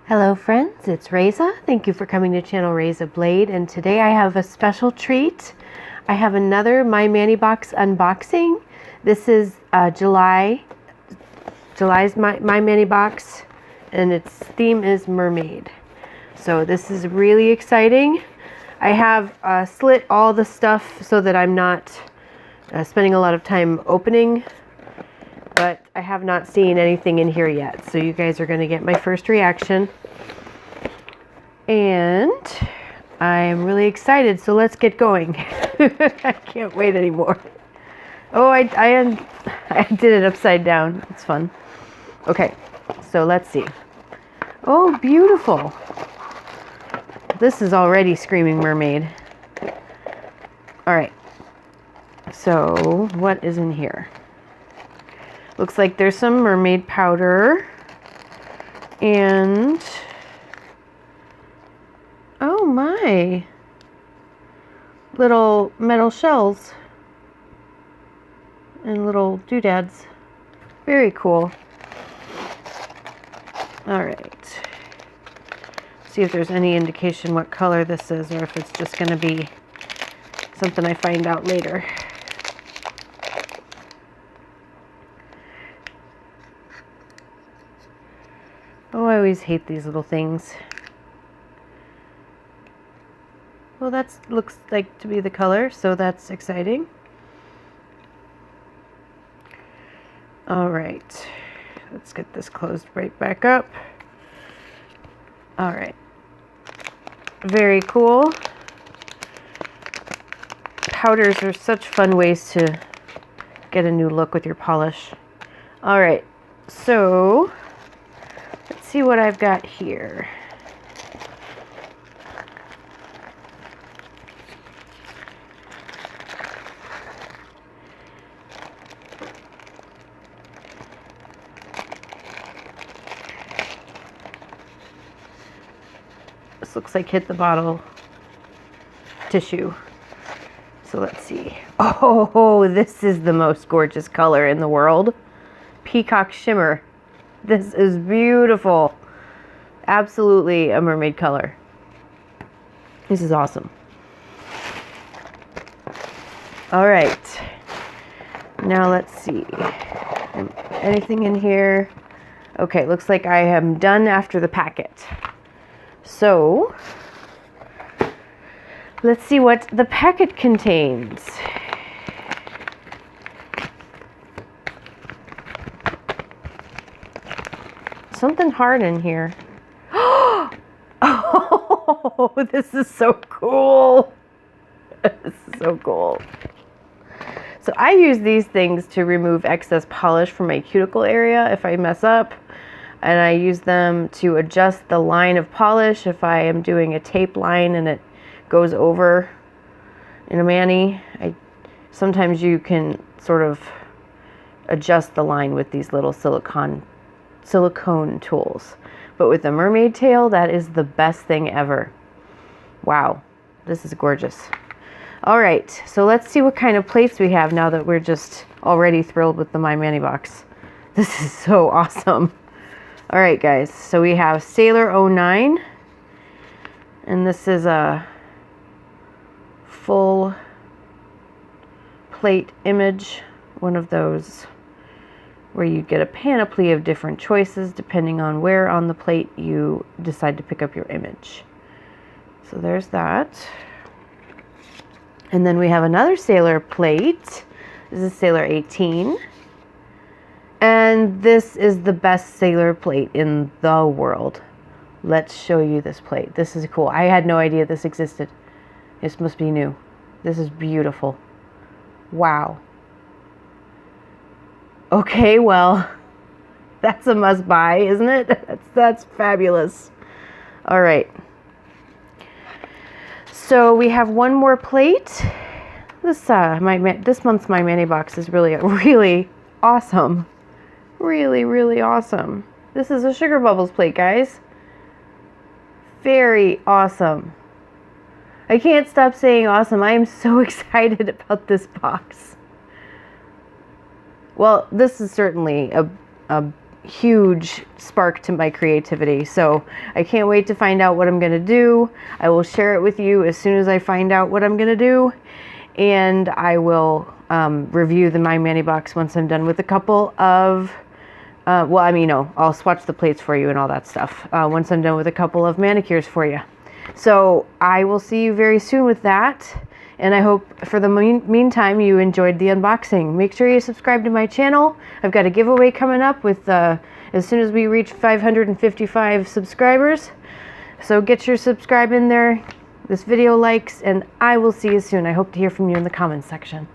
Hello friends, it's Reza. Thank you for coming to channel Reza Blade, and today I have a special treat. I have another My Mani Box unboxing. This is July's My Mani Box, and its theme is mermaid. So this is really exciting. I have slit all the stuff so that I'm not spending a lot of time opening, but I have not seen anything in here yet. So you guys are going to get my first reaction. And I'm really excited, so let's get going. I can't wait anymore. Oh, I did it upside down. It's fun. Okay, so let's see. Oh, beautiful. This is already screaming mermaid. All right. So what is in here? Looks like there's some mermaid powder and oh my, little metal shells and little doodads. Very cool. All right. See if there's any indication what color this is, or if it's just going to be something I find out later. Oh, I always hate these little things. Well, that looks like to be the color, so that's exciting. All right, let's get this closed right back up. All right, very cool. Powders are such fun ways to get a new look with your polish. All right, so let's see what I've got here. This looks like hit the bottle tissue. So let's see. Oh, this is the most gorgeous color in the world. Peacock shimmer. This is beautiful. Absolutely a mermaid color. This is awesome. All right. Now let's see. Anything in here? Okay, looks like I am done after the packet. So let's see what the packet contains. Something hard in here. Oh, this is so cool. This is so cool. So I use these things to remove excess polish from my cuticle area if I mess up. And I use them to adjust the line of polish if I am doing a tape line and it goes over in a mani. Sometimes you can sort of adjust the line with these little silicone tools. But with the mermaid tail, that is the best thing ever. Wow, this is gorgeous. All right, so let's see what kind of plates we have now that we're just already thrilled with the My Mani Box. This is so awesome. All right, guys, so we have Sailor 09, and this is a full plate image, one of those where you get a panoply of different choices depending on where on the plate you decide to pick up your image. So there's that. And then we have another Sailor plate. This is Sailor 18. And this is the best Sailor plate in the world. Let's show you this plate. This is cool. I had no idea this existed. This must be new. This is beautiful. Wow. Okay, well, that's a must buy, isn't it? That's fabulous. All right. So we have one more plate. This month's My Mani Box is really awesome. Really awesome. This is a Sugar Bubbles plate, guys. Very awesome. I can't stop saying awesome. I am so excited about this box. Well, this is certainly a huge spark to my creativity. So I can't wait to find out what I'm going to do. I will share it with you as soon as I find out what I'm going to do. And I will review the My Mani box once I'm done with a couple of, I'll swatch the plates for you and all that stuff once I'm done with a couple of manicures for you. So I will see you very soon with that. And I hope for the meantime you enjoyed the unboxing. Make sure you subscribe to my channel. I've got a giveaway coming up with as soon as we reach 555 subscribers. So get your subscribe in there, this video likes, and I will see you soon. I hope to hear from you in the comments section.